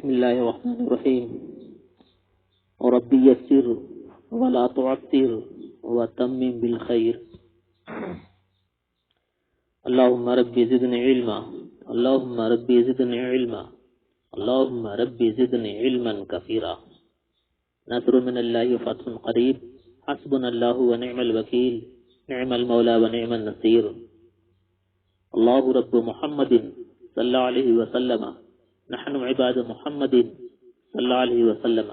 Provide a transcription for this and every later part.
بسم الله الرحمن الرحيم ربي يسر ولا تعسر وتمم بالخير اللهم ربي زدني علما اللهم ربي زدني علما اللهم ربي زدني علما كثيرا نصر من الله وفتح قريب حسبنا الله ونعم الوكيل نعم المولى ونعم النصير الله رب محمد صلى الله عليه وسلم نحن عباد محمد صلى الله عليه وسلم.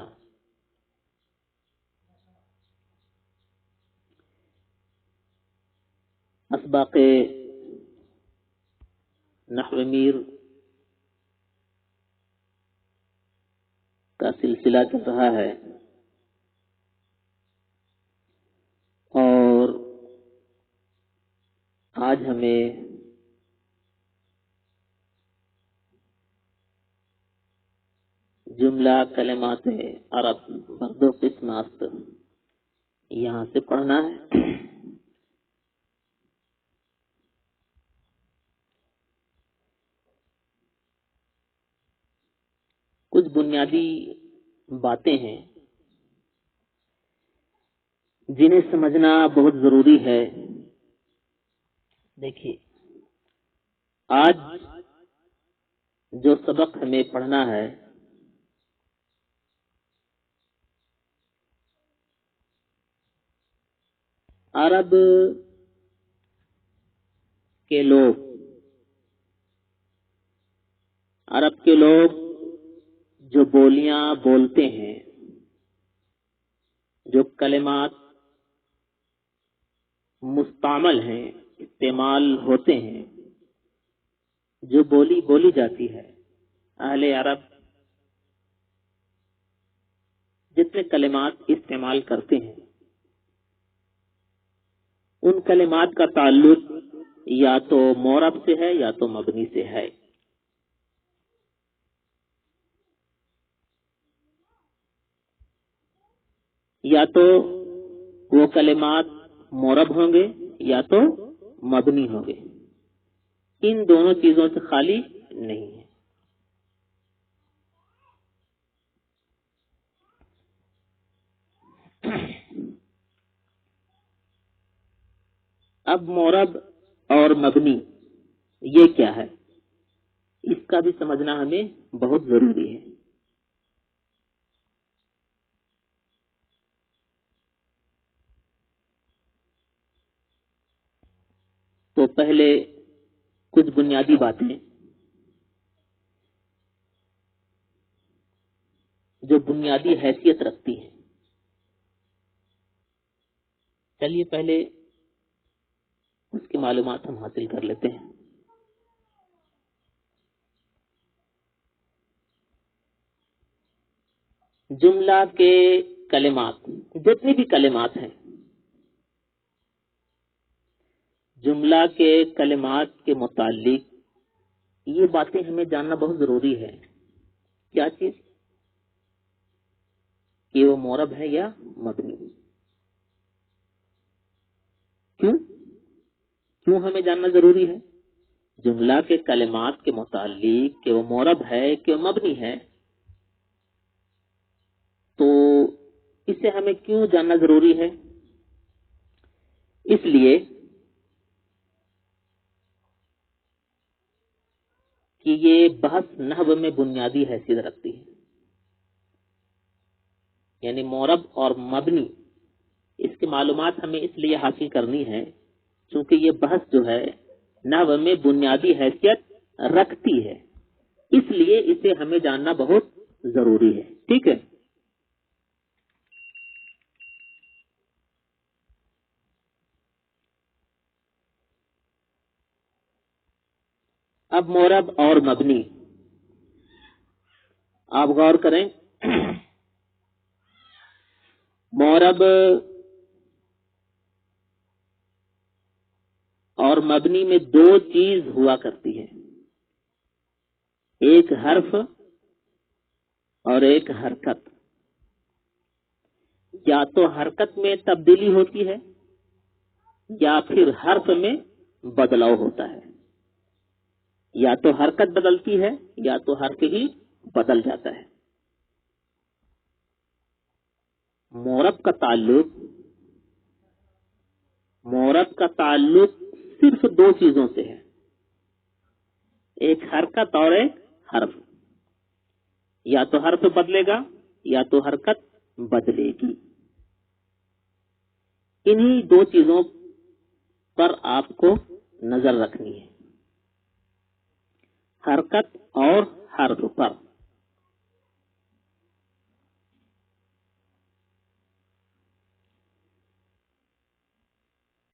اسباق نحو میر کا سلسلہ چل رہا ہے اور آج ہمیں جملہ کلمات عرب بردو قسم است یہاں سے پڑھنا ہے. کچھ بنیادی باتیں ہیں جنہیں سمجھنا بہت ضروری ہے. دیکھیے آج جو سبق ہمیں پڑھنا ہے عرب کے لوگ جو بولیاں بولتے ہیں، جو کلمات مستعمل ہیں، استعمال ہوتے ہیں، جو بولی بولی جاتی ہے، اہل عرب جتنے کلمات استعمال کرتے ہیں ان کلمات کا تعلق یا تو معرب سے ہے یا تو مبنی سے ہے. یا تو وہ کلمات معرب ہوں گے یا تو مبنی ہوں گے، ان دونوں چیزوں سے خالی نہیں ہے. اب معرب اور مبنی یہ کیا ہے، اس کا بھی سمجھنا ہمیں بہت ضروری ہے. تو پہلے کچھ بنیادی باتیں جو بنیادی حیثیت رکھتی ہیں. چلیے پہلے اس کی معلومات ہم حاصل کر لیتے ہیں. جملہ کے کلمات، جتنی بھی کلمات ہیں، جملہ کے کلمات کے متعلق یہ باتیں ہمیں جاننا بہت ضروری ہے. کیا چیز؟ کہ وہ معرب ہے یا مبنی. کیوں ہمیں جاننا ضروری ہے؟ جملہ کے کلمات کے متعلق کہ وہ معرب ہے کہ وہ مبنی ہے، تو اسے ہمیں کیوں جاننا ضروری ہے؟ اس لیے کہ یہ بحث نحو میں بنیادی حیثیت رکھتی ہے. یعنی معرب اور مبنی، اس کی معلومات ہمیں اس لیے حاصل کرنی ہے چونکہ یہ بحث جو ہے نحو میں بنیادی حیثیت رکھتی ہے، اس لیے اسے ہمیں جاننا بہت ضروری ہے. ٹھیک ہے. اب معرب اور مبنی آپ غور کریں. معرب اور مبنی میں دو چیز ہوا کرتی ہے، ایک حرف اور ایک حرکت. یا تو حرکت میں تبدیلی ہوتی ہے یا پھر حرف میں بدلاؤ ہوتا ہے. یا تو حرکت بدلتی ہے یا تو حرف ہی بدل جاتا ہے. مورب کا تعلق صرف دو چیزوں سے ہے، ایک حرکت اور ایک حرف. یا تو حرف بدلے گا یا تو حرکت بدلے گی. انہی دو چیزوں پر آپ کو نظر رکھنی ہے، حرکت اور حرف پر.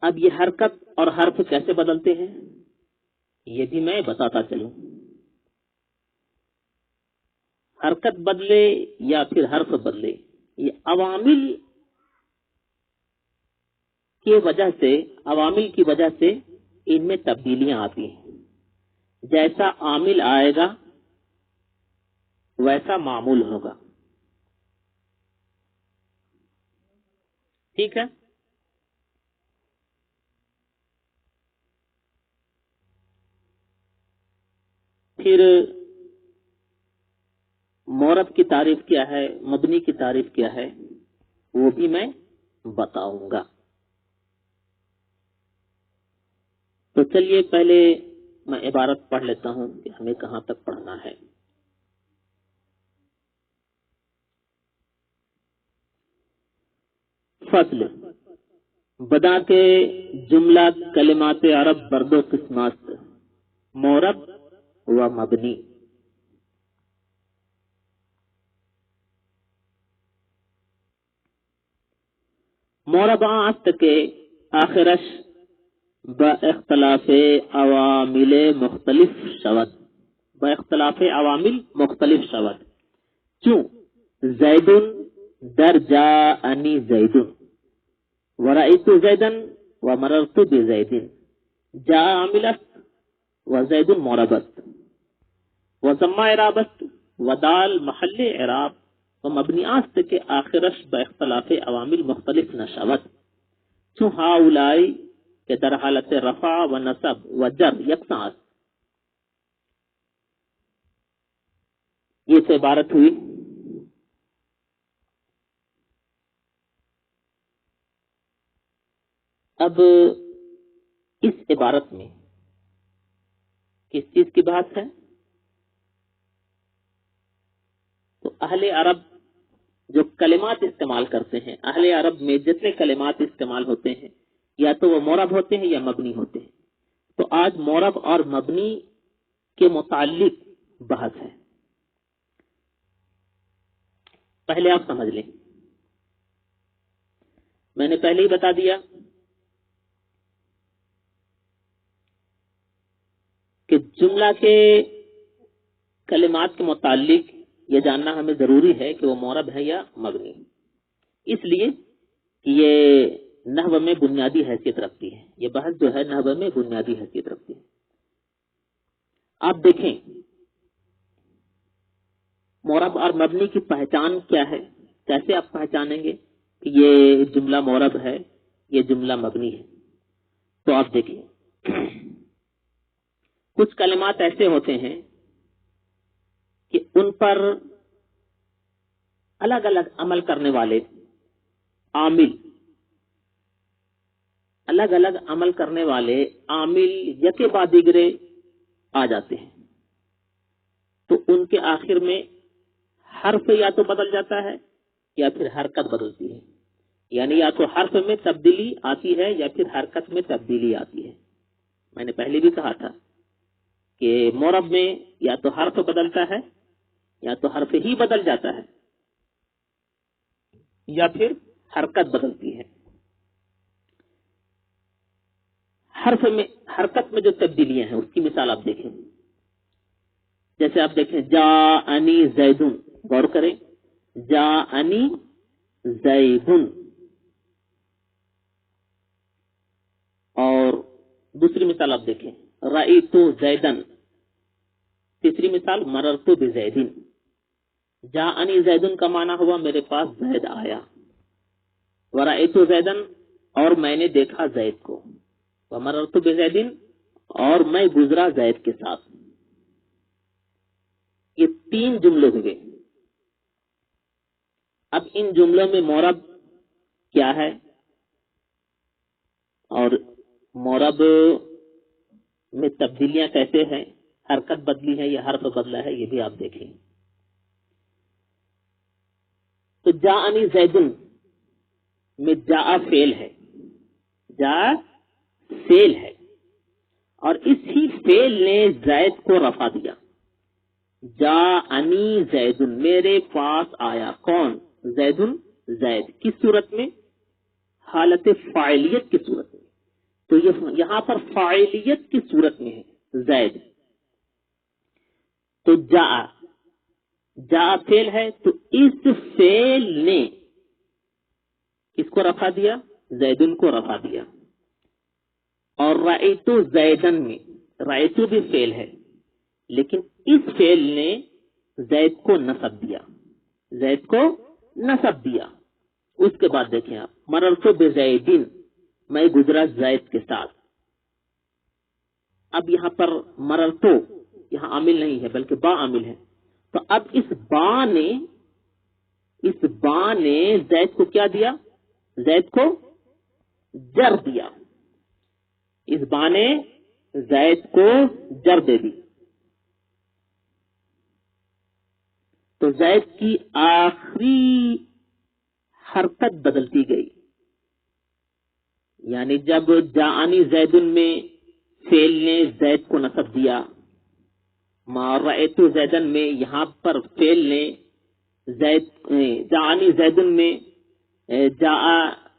اب یہ حرکت اور حرف کیسے بدلتے ہیں یہ بھی میں بتاتا چلوں. حرکت بدلے یا پھر حرف بدلے، یہ عوامل کی وجہ سے ان میں تبدیلیاں آتی ہیں. جیسا عامل آئے گا ویسا معمول ہوگا. ٹھیک ہے. پھر مورب کی تعریف کیا ہے، مبنی کی تعریف کیا ہے، وہ بھی میں بتاؤں گا. تو چلیے پہلے میں عبارت پڑھ لیتا ہوں کہ ہمیں کہاں تک پڑھنا ہے. فصل بدا کے جملہ کلمات عرب بردو قسمات مورب و مبنی. مورب است کے آخرش با اختلاف عوامل مختلف شود. چون زید در جاءنی زید ورأیت زیدا ومررت بزید. جاء عامل است و زید مورب است و ضمہ اعراب است و دال محل اعراب و مبنی است کے آخرش با اختلاف عوامل مختلف نشود. چون ہاولائی کہ در حالت رفع و نصب و جر یکساں است. یہ سے عبارت ہوئی. اب اس عبارت میں کس چیز کی بات ہے؟ تو اہل عرب جو کلمات استعمال کرتے ہیں، اہل عرب میں جتنے کلمات استعمال ہوتے ہیں یا تو وہ مورب ہوتے ہیں یا مبنی ہوتے ہیں. تو آج مورب اور مبنی کے متعلق بحث ہے. پہلے آپ سمجھ لیں، میں نے پہلے ہی بتا دیا کہ جملہ کے کلمات کے متعلق یہ جاننا ہمیں ضروری ہے کہ وہ مورب ہے یا مبنی، اس لیے کہ یہ نحو میں بنیادی حیثیت رکھتی ہے. یہ بحث جو ہے نحو میں بنیادی حیثیت رکھتی ہے. آپ دیکھیں مورب اور مبنی کی پہچان کیا ہے، کیسے آپ پہچانیں گے کہ یہ جملہ مورب ہے، یہ جملہ مبنی ہے. تو آپ دیکھیں کچھ کلمات ایسے ہوتے ہیں کہ ان پر الگ الگ عمل کرنے والے عامل یکے بعد دیگرے آ جاتے ہیں. تو ان کے آخر میں حرف یا تو بدل جاتا ہے یا پھر حرکت بدلتی ہے. یعنی یا تو حرف میں تبدیلی آتی ہے یا پھر حرکت میں تبدیلی آتی ہے. میں نے پہلے بھی کہا تھا کہ مورب میں یا تو حرف بدلتا ہے یا تو حرف ہی بدل جاتا ہے یا پھر حرکت بدلتی ہے. حرکت میں جو تبدیلیاں ہیں اس کی مثال آپ دیکھیں. جیسے آپ دیکھیں جاءنی زیدن، غور کریں، جاءنی زیدن. اور دوسری مثال آپ دیکھیں رأیت زیدن. تیسری مثال مررت بزیدن. جاءنی زیدن کا معنی ہوا میرے پاس زید آیا، ورأیت زیدن اور میں نے دیکھا زید کو، ومررت بزیدن اور میں گزرا زید کے ساتھ. یہ 3 جملے ہوئے. اب ان جملوں میں مورب کیا ہے اور مورب میں تبدیلیاں کیسے ہیں، حرکت بدلی ہے یا حرف بدلا ہے، یہ بھی آپ دیکھیں. تو جاءنی زیدن میں جاء فعل ہے، جاء فعل ہے، اور اسی فعل نے زید کو رفع دیا. جاءنی زیدن میرے پاس آیا کون؟ زیدن، زید. کس صورت میں؟ حالت فاعلیت کی صورت میں. تو یہاں پر فاعلیت کی صورت میں ہے زید. تو جاء فعل ہے، تو اس فعل نے کس کو رفع دیا؟ زیدن کو رفع دیا. اور رأیت زیدن میں رأیت بھی فعل ہے، لیکن اس فعل نے زید کو نصب دیا، زید کو نصب دیا. اس کے بعد دیکھیں آپ، مررت بزیدن میں گزرا زید کے ساتھ. اب یہاں پر مررتو یہاں عامل نہیں ہے بلکہ با عامل ہے. تو اب اس با نے زید کو کیا دیا؟ زید کو جر دیا. اس با نے زید کو جر دے دی. تو زید کی آخری حرکت بدلتی گئی. یعنی جب جاءنی زیدن میں فعل نے زید کو نصب دیا، ما رأیت زیدن میں یہاں پر فعل نے جاءنی زیدن میں جاء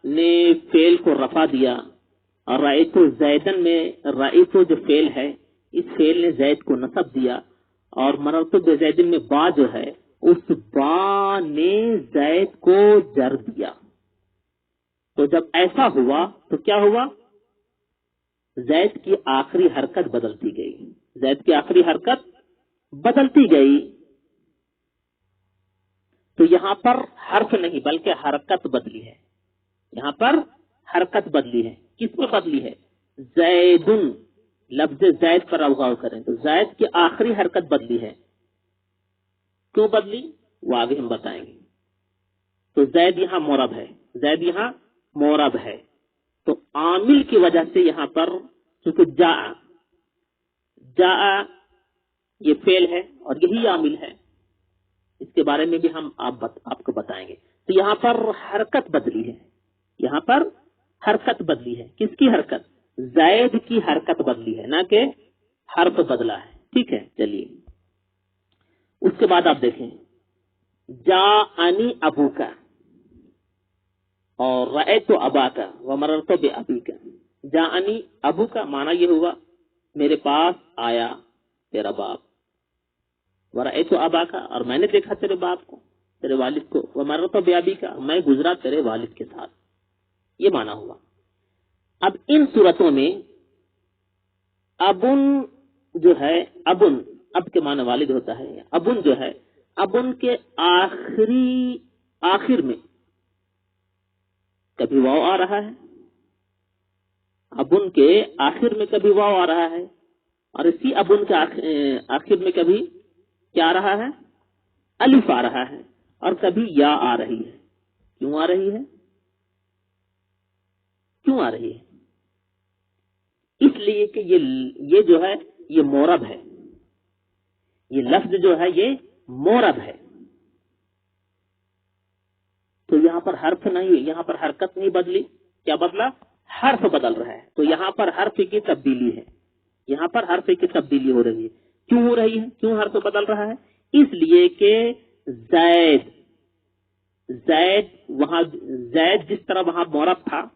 نے فعل کو رفع دیا، اور رأیت زیدن میں رأیت جو فعل ہے اس فعل نے زید کو نصب دیا، اور مررت بزیدن میں با جو ہے اس با نے زید کو جر دیا. تو جب ایسا ہوا تو کیا ہوا؟ زید کی آخری حرکت بدلتی گئی. زید کی آخری حرکت بدلتی گئی. تو یہاں پر حرف نہیں بلکہ حرکت بدلی ہے. یہاں پر حرکت بدلی ہے. کس میں بدلی ہے؟ زیدن، لفظ زید پر غور کریں تو زید کی آخری حرکت بدلی ہے. کیوں بدلی وہ آگے ہم بتائیں گے. تو زید یہاں مورب ہے، زید یہاں مورب ہے. تو عامل کی وجہ سے یہاں پر چونکہ جاء یہ فعل ہے اور یہی عامل ہے، اس کے بارے میں بھی ہم آپ کو بتائیں گے. تو یہاں پر حرکت بدلی ہے. یہاں پر حرکت بدلی ہے. کس کی حرکت؟ زید کی حرکت بدلی ہے، نہ کہ حرف بدلا ہے. ٹھیک ہے، چلیے اس کے بعد آپ دیکھیں جاءنی ابوکا اور رأیت اباکا ومررت بابیکا. جاءنی ابوکا معنی یہ ہوا میرے پاس آیا تیرا باپ، ورأیت اباکا اور میں نے دیکھا تیرے باپ کو، تیرے والد کو، ومررت بابیکا میں گزرا تیرے والد کے ساتھ. یہ معنی ہوا. اب ان صورتوں میں ابن جو ہے، ابن اب کے معنی والد ہوتا ہے. ابن جو ہے، ابن کے آخر میں کبھی واو آ رہا ہے، ابن کے آخر میں کبھی واو آ رہا ہے، اور اسی ابن کے آخر میں کبھی کیا آ رہا ہے؟ الف آ رہا ہے، اور کبھی یا آ رہی ہے. کیوں آ رہی ہے؟ کیوں آ رہی ہے؟ اس لیے کہ یہ جو ہے یہ مورب ہے. یہ لفظ جو ہے یہ مورب ہے. تو یہاں پر حرف نہیں، یہاں پر حرکت نہیں بدلی. کیا بدلا؟ حرف بدل رہا ہے. تو یہاں پر حرف کی تبدیلی ہے. یہاں پر حرف کی تبدیلی ہو رہی ہے. کیوں ہو رہی ہے؟ کیوں حرف بدل رہا ہے؟ اس لیے کہ زید جس طرح وہاں مورب تھا،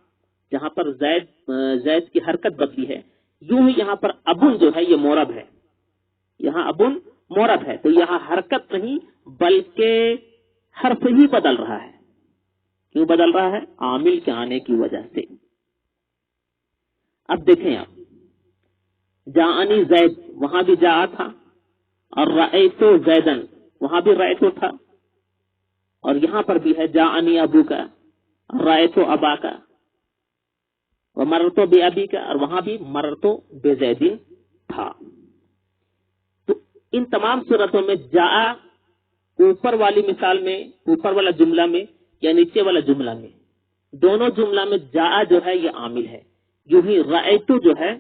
جہاں پر زید کی حرکت بدلی ہے، یوں ہی یہاں پر ابن جو ہے یہ مورب ہے. یہاں ابن مورب ہے. تو یہاں حرکت نہیں بلکہ حرف ہی بدل رہا ہے. کیوں بدل رہا ہے؟ عامل کے آنے کی وجہ سے. اب دیکھیں آپ، جاءنی زید وہاں بھی جاء تھا، اور رأیت زیدن وہاں بھی رأیت تھا، اور یہاں پر بھی ہے جاءنی ابوکا رأیت اباکا ومررت بابیکا، اور وہاں بھی مررت بزیدن تھا. تو ان تمام صورتوں میں جا اوپر والی مثال میں، اوپر والا جملہ میں یا نیچے والا جملہ میں، دونوں جملہ میں جا جو ہے یہ عامل ہے. یوں ہی رأیتو جو ہے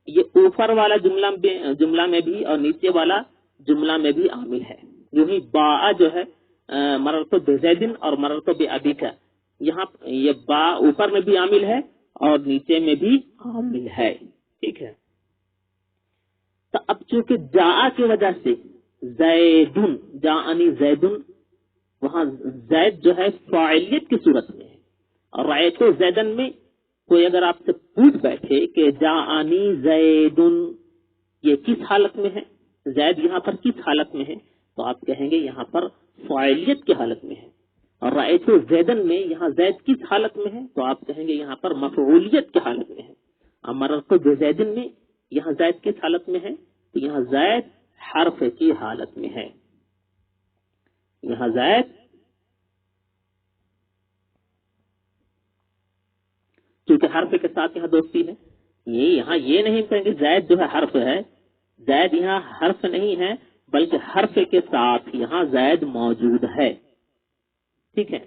یہ اوپر والا جملہ میں بھی اور نیچے والا جملہ میں بھی عامل ہے. یوں ہی با جو ہے مررتو بزیدن اور مررتو بابیکا، یہاں یہ با اوپر میں بھی عامل ہے اور نیچے میں بھی عامل ہے. ٹھیک ہے. تو اب چونکہ جا کی وجہ سے زیدن، جاءنی زیدن، وہاں زید جو ہے فاعلیت کی صورت میں ہے. اور رأیتو زیدن میں کوئی اگر آپ سے پوچھ بیٹھے کہ جاءنی زیدن یہ کس حالت میں ہے، زید یہاں پر کس حالت میں ہے، تو آپ کہیں گے یہاں پر فاعلیت کی حالت میں ہے. اور رأیتو زیدن میں یہاں زید کس حالت میں ہے، تو آپ کہیں گے یہاں پر مفعولیت کی حالت میں ہے. اور مررتو بزیدن میں یہاں زید کس حالت میں ہے، تو یہاں زید حرف کی حالت میں ہے. یہاں زید کیونکہ حرف کے ساتھ یہاں دوستی ہے، یہاں یہ نہیں کہیں گے زید جو ہے حرف ہے. زید یہاں حرف نہیں ہے بلکہ حرف کے ساتھ یہاں زید موجود ہے. ٹھیک ہے.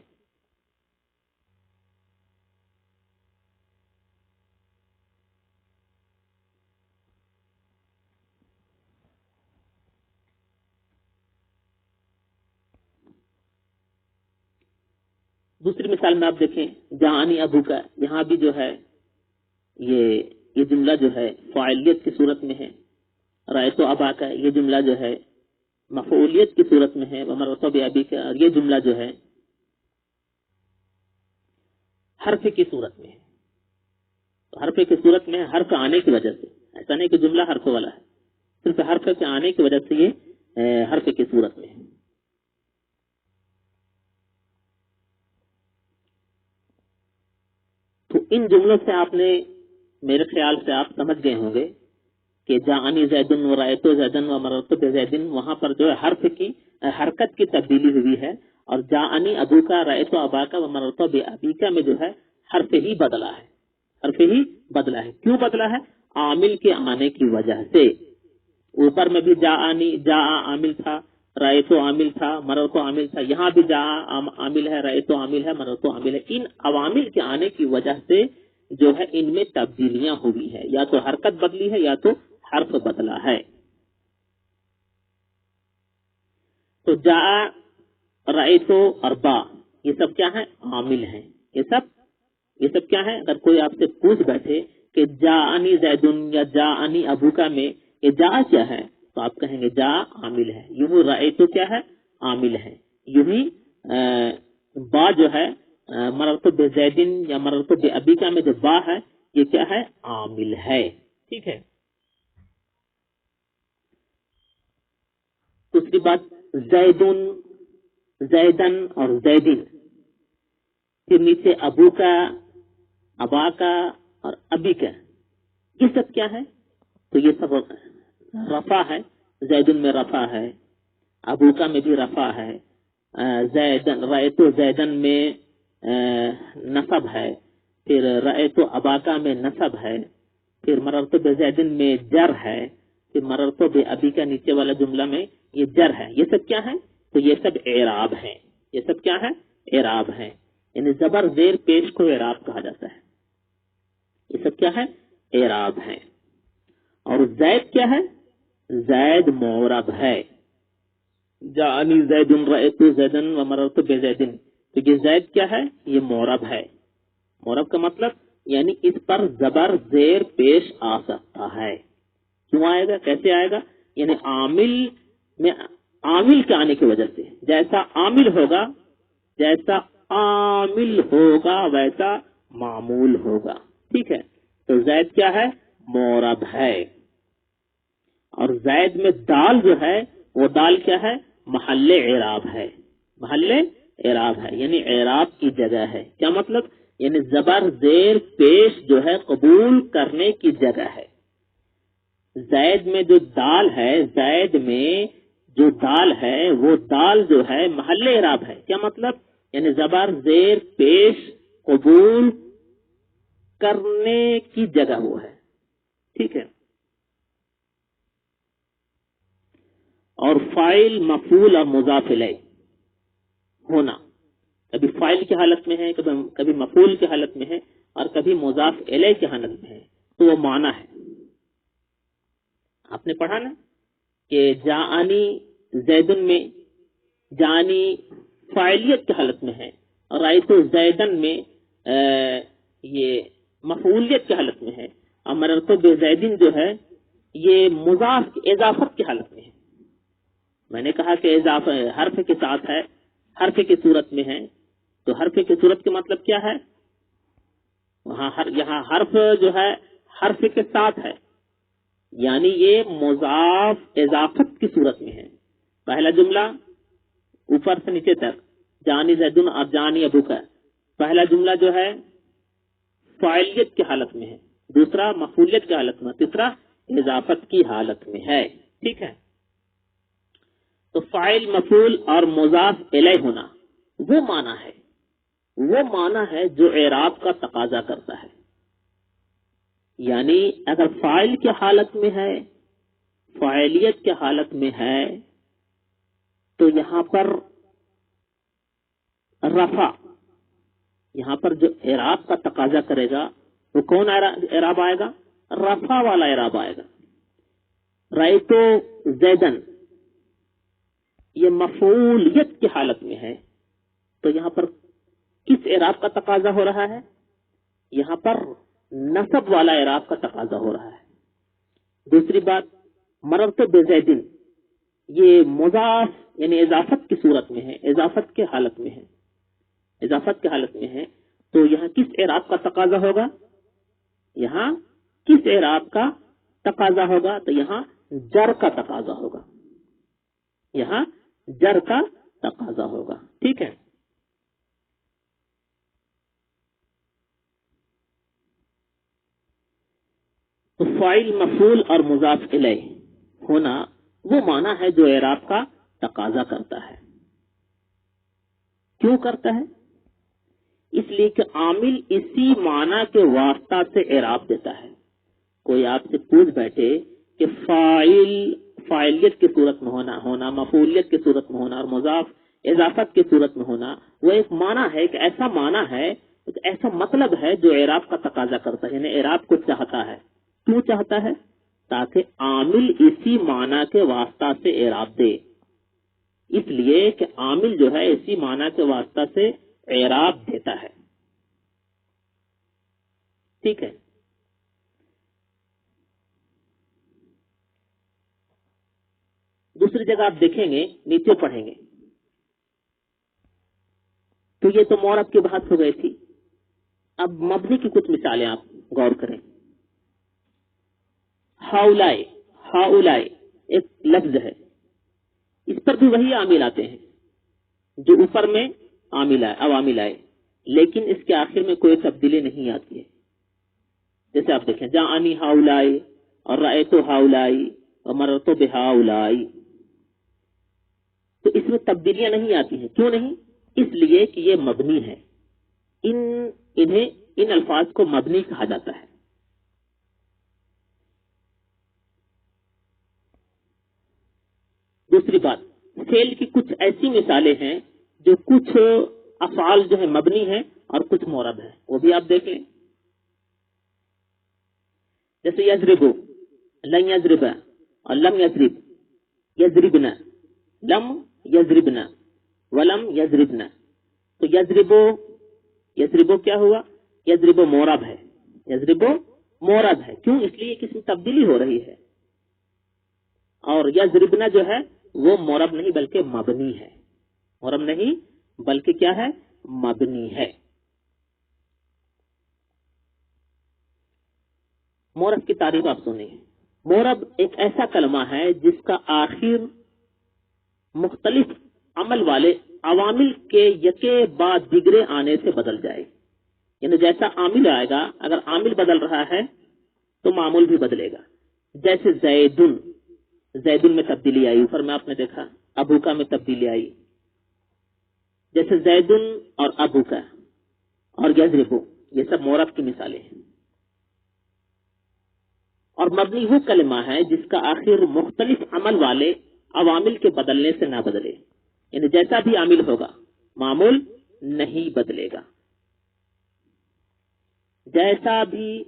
دوسری مثال میں آپ دیکھیں جاءنی ابو کا، یہاں بھی جو ہے یہ جملہ جو ہے فاعلیت کی صورت میں ہے. رأیتو ابا کا یہ جملہ جو ہے مفعولیت کی صورت میں ہے. ومررتو بابی کا، اور یہ جملہ جو ہے حرف کی صورت میں ہے. تو حرف کی صورت میں حرف آنے کی وجہ سے، ایسا نہیں کہ جملہ حرف والا ہے، صرف حرف کے آنے کی وجہ سے یہ حرف کی صورت میں ہے. تو ان جملوں سے آپ نے، میرے خیال سے آپ سمجھ گئے ہوں گے کہ جاءنی زیدن و رأیتو زیدن و مررتو بزیدن، وہاں پر جو ہے حرف کی حرکت کی تبدیلی ہوئی ہے. اور جاءنی ابو کا، رأیتو ابا کا و مررتو بابیکا میں جو ہے حرف ہی بدلا ہے. حرف ہی بدلا ہے. کیوں بدلا ہے؟ عامل کے آنے کی وجہ سے. اوپر میں بھی جا عامل تھا، رأیتو عامل تھا، مررتو عامل تھا. یہاں بھی جا عامل ہے، رأیتو عامل ہے، مررتو عامل ہے. ان عوامل کے آنے کی وجہ سے جو ہے ان میں تبدیلیاں ہوئی ہے، یا تو حرکت بدلی ہے یا تو حرف بدلا ہے. تو جا، رأیتو اور با یہ سب کیا ہے؟ عامل ہیں. یہ سب کیا ہے؟ اگر کوئی آپ سے پوچھ بیٹھے کہ جاءنی زیدن یا جاءنی ابوکا میں یہ جا کیا ہے، تو آپ کہیں گے جا عامل ہے. یوں رأیتو کیا ہے؟ عامل ہے. یوں ہی با جو ہے مررتو بزیدن یا مررتو بابیکا میں جو با ہے یہ کیا ہے؟ عامل ہے. ٹھیک ہے. دوسری بات زیدن، زیدن اور زیدن، پھر نیچے ابو کا، ابا کا اور ابی کا، یہ سب کیا ہے؟ تو یہ سب رفع ہے. زیدن میں رفع ہے، ابو کا میں بھی رفع ہے، زیدن رأیتو زیدن میں نصب ہے، پھر رأیتو اباکا میں نصب ہے، پھر مررتو بزیدن میں جر ہے، پھر مررتو بابیکا نیچے والا جملہ میں یہ جر ہے. یہ سب کیا ہے؟ تو یہ سب اعراب ہے. یہ سب کیا ہے؟ اعراب ہے. یعنی زبر زیر پیش کو اعراب کہا جاتا ہے. یہ سب کیا ہے؟ اعراب ہے. اور زید کیا ہے؟ زید معرب ہے. جاءنی زیدن رأیتو زیدن و مررتو بزیدن، تو یہ زید کیا ہے؟ یہ معرب ہے. معرب کا مطلب یعنی اس پر زبر زیر پیش آ سکتا ہے. کیوں آئے گا؟ کیسے آئے گا؟ یعنی عامل کے آنے کی وجہ سے. جیسا عامل ہوگا ویسا معمول ہوگا. ٹھیک ہے. تو زید کیا ہے؟ معرب ہے. اور زید میں دال جو ہے وہ دال کیا ہے؟ محل اعراب ہے. محل اعراب ہے یعنی اعراب کی جگہ ہے. کیا مطلب؟ یعنی زبر زیر پیش جو ہے قبول کرنے کی جگہ ہے. زید میں جو دال ہے، زید میں جو دال ہے وہ دال جو ہے محل اعراب ہے. کیا مطلب؟ یعنی زبر زیر پیش قبول کرنے کی جگہ وہ ہے. ٹھیک ہے. اور فاعل مفعول اور مضاف الیہ ہونا، کبھی فاعل کی حالت میں ہے، کبھی مفعول کی حالت میں ہے، اور کبھی مضاف الیہ کی حالت میں ہے، تو وہ معنی ہے. آپ نے پڑھا نا کہ جاءنی زیدن میں جانی فاعلیت کی حالت میں ہے، اور رأیت زیدن میں یہ مفعولیت کی حالت میں ہے، اور مررت بزیدن جو ہے یہ مضاف اضافت کی حالت میں ہے. میں نے کہا کہ اضافہ حرف کے ساتھ ہے، حرف کی صورت میں ہے، تو حرف کی صورت کا مطلب کیا ہے؟ یہاں حرف جو ہے حرف کے ساتھ ہے، یعنی یہ مضاف اضافت کی صورت میں ہے. پہلا جملہ اوپر سے نیچے تک جانی زیدن اور جانی ابو کا، پہلا جملہ جو ہے فاعلیت کی حالت میں ہے، دوسرا مفعولیت کی حالت میں، تیسرا اضافت کی حالت میں ہے. ٹھیک ہے، تو فاعل مفعول اور مضاف الیہ ہونا وہ معنی ہے جو اعراب کا تقاضا کرتا ہے. یعنی اگر فاعل کی حالت میں ہے، فاعلیت کی حالت میں ہے، تو یہاں پر رفع، یہاں پر جو اعراب کا تقاضا کرے گا وہ کون اعراب آئے گا؟ رفع والا اعراب آئے گا. رأیتو زیدن یہ مفعولیت کی حالت میں ہے، تو یہاں پر کس اعراب کا تقاضا ہو رہا ہے؟ یہاں پر نصب والا اعراب کا تقاضا ہو رہا ہے. دوسری بات، مررت بزیدن یہ مضاف یعنی اضافت کی صورت میں ہے، اضافت کی حالت میں ہے، تو یہاں کس اعراب کا تقاضا ہوگا؟ یہاں کس اعراب کا تقاضا ہوگا؟ تو یہاں جر کا تقاضا ہوگا، یہاں جر کا تقاضا ہوگا. ٹھیک ہے، تو فاعل مفعول اور مضاف الیہ ہونا وہ معنی ہے جو اعراب کا تقاضا کرتا ہے. کیوں کرتا ہے؟ اس لیے کہ عامل اسی معنی کے واسطہ سے اعراب دیتا ہے. کوئی آپ سے پوچھ بیٹھے کہ فاعلیت کی صورت میں ہونا، مفعولیت کی صورت میں ہونا اور مضاف اضافت کی صورت میں ہونا، وہ ایک معنی ہے کہ ایسا معنی ہے، ایسا مطلب ہے جو اعراب کا تقاضا کرتا ہے، یعنی اعراب کو چاہتا ہے. کیوں چاہتا ہے؟ تاکہ عامل اسی معنی کے واسطہ سے اعراب دے. اس لیے کہ عامل جو ہے اسی معنی کے واسطہ سے اعراب دیتا ہے. ٹھیک ہے، دوسری جگہ آپ دیکھیں گے، نیچے پڑھیں گے تو یہ تو مورب کی بات ہو گئی تھی. اب مبنی کی کچھ مثالیں آپ غور کریں. ہاؤلائے ایک لفظ ہے، اس پر بھی وہی عامل آتے ہیں جو اوپر میں عوامل آئے، لیکن اس کے آخر میں کوئی تبدیلی نہیں آتی ہے. جیسے آپ دیکھیں جاءنی ہاؤلائی اور رأیتو ہاؤلائی اور مررتو بہاؤلائی، تو اس میں تبدیلیاں نہیں آتی ہیں. کیوں نہیں؟ اس لیے کہ یہ مبنی ہے. ان الفاظ کو مبنی کہا جاتا ہے. دوسری بات، فعل کی کچھ ایسی مثالیں ہیں جو کچھ افعال جو ہے مبنی ہیں اور کچھ مورب ہیں، وہ بھی آپ دیکھ لیں. جیسے یضربو، لن یضرب اور لم یضرب، یضربنا، لم یضربنا ولم یضربنا. تو یضربو کیا ہوا؟ یضربو مورب ہے، یضربو مورب ہے. کیوں؟ اس لیے کسی تبدیلی ہو رہی ہے. اور یضربنا جو ہے وہ مورب نہیں بلکہ مبنی ہے. مورب نہیں بلکہ کیا ہے؟ مبنی ہے. مورب کی تعریف آپ سنیں. مورب ایک ایسا کلمہ ہے جس کا آخر مختلف عمل والے عوامل کے یکے بعد دیگرے آنے سے بدل جائے. یعنی جیسا عامل آئے گا، اگر عامل بدل رہا ہے تو معمول بھی بدلے گا. جیسے زیدن میں تبدیلی آئی، اوپر میں آپ نے دیکھا. ابوکا میں تبدیلی آئی. جیسے زیدن اور ابوکا اور یضربو، یہ سب مورب کی مثالیں ہیں. اور مبنی وہ کلمہ ہے جس کا آخر مختلف عمل والے عوامل کے بدلنے سے نہ بدلے، یعنی جیسا بھی عامل ہوگا معمول نہیں بدلے گا، جیسا بھی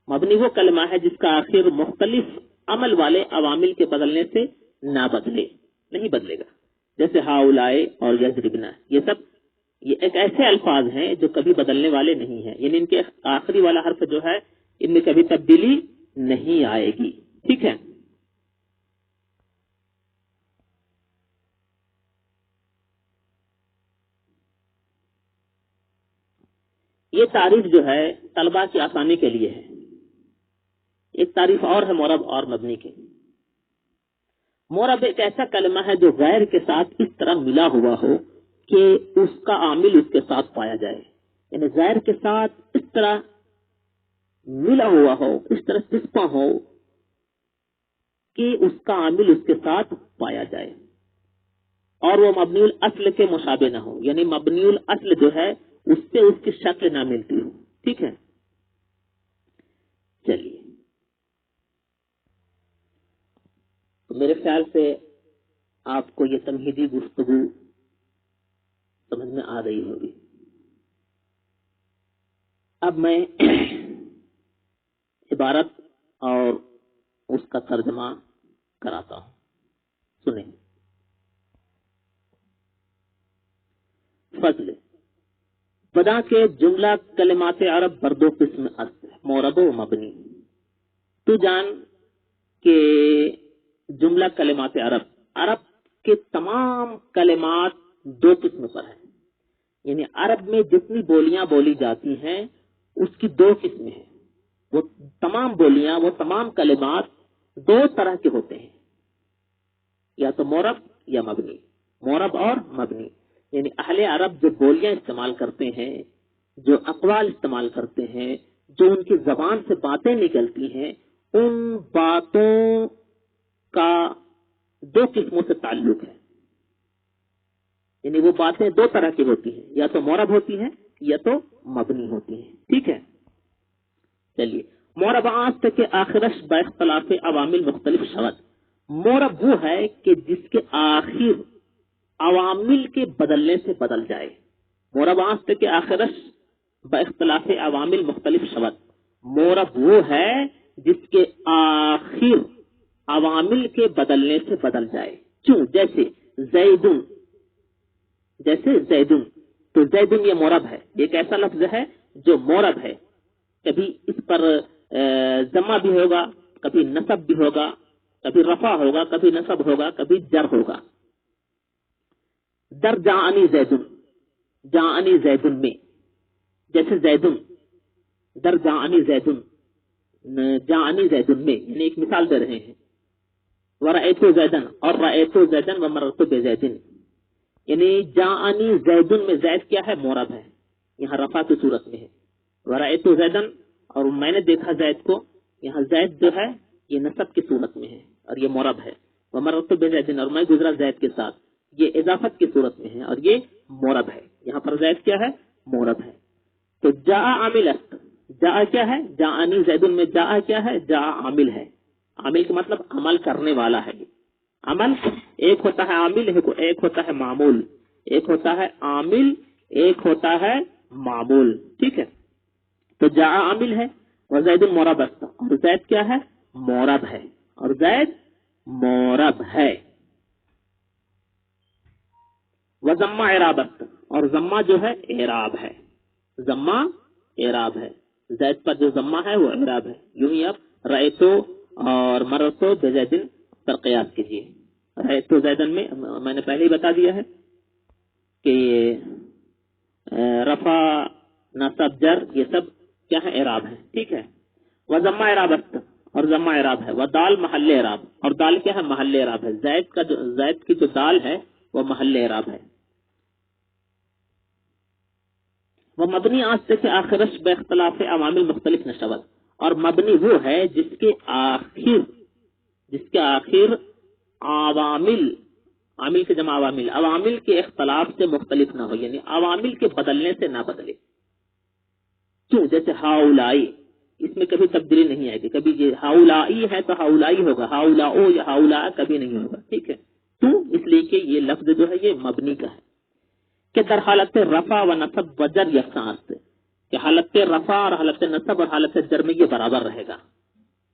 مبنی وہ کلمہ ہے جس کا آخر مختلف عمل والے عوامل کے بدلنے سے نہ بدلے، نہیں بدلے گا، جیسے ہاؤلائے اور یضربنا، یہ سب یہ ایک ایسے الفاظ ہیں جو کبھی بدلنے والے نہیں ہیں، یعنی ان کے آخری والا حرف جو ہے ان میں کبھی تبدیلی نہیں آئے گی، ٹھیک ہے۔ یہ تعریف جو ہے طلبہ کی آسانی کے لیے ہے، ایک تعریف اور ہے معرب اور مبنی کی۔ معرب ایک ایسا کلمہ ہے جو غیر کے ساتھ اس طرح ملا ہوا ہو کہ اس کا عامل اس کے ساتھ پایا جائے، یعنی غیر کے ساتھ اس طرح ملا ہوا ہو، اس طرح چسپاں ہو کہ اس کا عامل اس کے ساتھ پایا جائے، اور وہ مبنی الاصل کے مشابہ نہ ہو، یعنی مبنی الاصل جو ہے اس سے اس کی شکل نہ ملتی ہو، ٹھیک ہے۔ چلیے، میرے خیال سے آپ کو یہ تمہیدی گفتگو سمجھ میں آ رہی ہوگی۔ اب میں عبارت اور اس کا ترجمہ کراتا ہوں، سنیں۔ فضل بدا کے جملہ کلمات عرب بر دو قسم است، معرب و مبنی۔ تو جان کہ جملہ کلمات عرب کے تمام کلمات دو قسم پر ہیں، یعنی عرب میں جتنی بولیاں بولی جاتی ہیں اس کی دو قسمیں ہیں، وہ تمام بولیاں، وہ تمام کلمات دو طرح کے ہوتے ہیں، یا تو معرب یا مبنی، معرب اور مبنی، یعنی اہل عرب جو بولیاں استعمال کرتے ہیں، جو اقوال استعمال کرتے ہیں، جو ان کی زبان سے باتیں نکلتی ہیں، ان باتوں کا دو قسموں سے تعلق ہے، یعنی وہ باتیں دو طرح کی ہوتی ہیں، یا تو معرب ہوتی ہیں یا تو مبنی ہوتی ہیں، ٹھیک ہے۔ چلیے، معرب آست کے آخرش با اختلاف عوامل مختلف شود، معرب وہ ہے کہ جس کے آخر عوامل کے بدلنے سے بدل جائے، معرب آست کے آخرش با اختلاف عوامل مختلف شود، معرب وہ ہے جس کے آخر عوامل کے بدلنے سے بدل جائے، کیوں؟ جیسے زیدن، جیسے زیدن، تو زیدن یہ معرب ہے، ایک ایسا لفظ ہے جو معرب ہے، کبھی اس پر ضمہ بھی ہوگا، کبھی نصب بھی ہوگا، کبھی رفع ہوگا، کبھی نصب ہوگا، کبھی جر ہوگا۔ در جاءنی زیدن، جاءنی زیدن میں، جیسے زیدن، در جاءنی زیدن، جاءنی زیدن میں، یعنی ایک مثال دے رہے ہیں۔ ورأیت زیدن، اور رأیت زیدن ومررت بزیدن، یعنی جاءنی زیدن میں زید کیا ہے؟ معرب ہے، یہاں رفع کی صورت میں ہے۔ ورأیت زیدن، اور میں نے دیکھا زید کو، یہاں زید جو ہے یہ نصب کی صورت میں ہے اور یہ معرب ہے۔ ومررت بزیدن، اور میں گزرا زید کے ساتھ، یہ اضافت کی صورت میں ہے اور یہ معرب ہے، یہاں پر زید کیا ہے؟ معرب ہے۔ تو جاء عامل است، جاء کیا ہے؟ جاءنی زیدن میں جاء کیا ہے؟ جاء عامل ہے، عامل کا مطلب عمل کرنے والا ہے، عمل ایک ہوتا ہے عامل، ایک ہوتا ہے معمول، ایک ہوتا ہے عامل، ایک ہوتا ہے معمول، ٹھیک ہے۔ تو جاء عامل ہے، وزید معرب است، اور زید کیا ہے؟ معرب ہے، اور زید معرب ہے۔ وضمہ اعراب است، اور ضمہ جو ہے اعراب ہے، ضمہ اعراب ہے، زید پر جو ضمہ ہے وہ اعراب ہے۔ یوں ہی اب رأیتو اور مررتو بزیدن پر قیاس کیجیے۔ رأیتو زیدن میں نے پہلے ہی بتا دیا ہے کہ رفع، نصب، جر یہ سب کیا ہے؟ اعراب ہے، ٹھیک ہے۔ وضمہ اعراب است، اور ضمہ اعراب ہے۔ ودال محل اعراب، اور دال کیا ہے؟ محل اعراب ہے، زید کی جو دال ہے وہ محل اعراب ہے۔ وہ مبنی آست کے آخرش بے اختلاف عوامل مختلف نشود، اور مبنی وہ ہے جس کے آخر عوامل، عامل کے جمع عوامل، عوامل کے اختلاف سے مختلف نہ ہو، یعنی عوامل کے بدلنے سے نہ بدلے، کیوں؟ جیسے ہاؤلائی، اس میں کبھی تبدیلی نہیں آئے گی. کبھی یہ ہاؤلائی ہے تو ہاؤلائی ہوگا, ہاؤلاؤ یا ہاؤلا کبھی نہیں ہوگا. ٹھیک ہے, تو اس لیے کہ یہ لفظ جو ہے یہ مبنی کا ہے کہ در حالت رفع و نصب و جر یکساں است, کہ حالت رفع اور حالت نصب اور حالت جر میں یہ برابر رہے گا.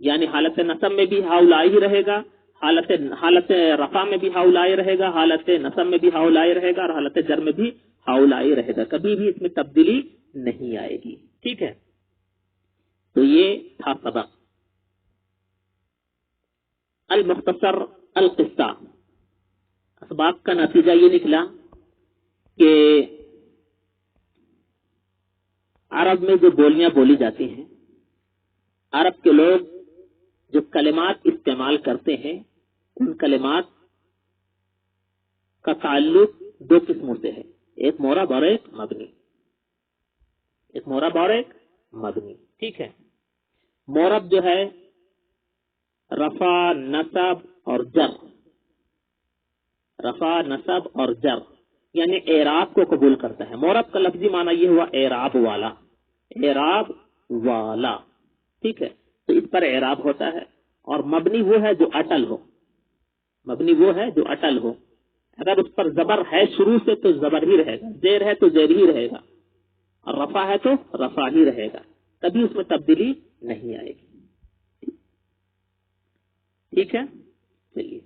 یعنی حالت نصب میں بھی ہاؤلائی رہے گا, حالت رفع میں بھی ہاؤلائی رہے گا, حالت نصب میں بھی ہاؤلائی رہے گا, اور حالت جر میں بھی ہاؤلائی رہے گا. کبھی بھی اس میں تبدیلی نہیں آئے گی. ٹھیک ہے, تو یہ تھا سبق. المختصر القصہ, اسباق کا نتیجہ یہ نکلا کہ عرب میں جو بولیاں بولی جاتی ہیں, عرب کے لوگ جو کلمات استعمال کرتے ہیں, ان کلمات کا تعلق دو قسموں سے ہے, ایک مورب اور ایک مبنی. ایک مورب اور ایک مبنی. ٹھیک ہے, مورب جو ہے رفع نصب اور جر, رفع نصب اور جر یعنی اعراب کو قبول کرتا ہے. مورب کا لفظی معنی یہ ہوا اعراب والا, اعراب والا. ٹھیک ہے, تو اس پر اعراب ہوتا ہے. اور مبنی وہ ہے جو اٹل ہو, مبنی وہ ہے جو اٹل ہو. اگر اس پر زبر ہے شروع سے تو زبر ہی رہے گا, زیر ہے تو زیر ہی رہے گا, اور رفع ہے تو رفع ہی رہے گا. کبھی اس میں تبدیلی نہیں آئے گی. ٹھیک ہے, چلیے.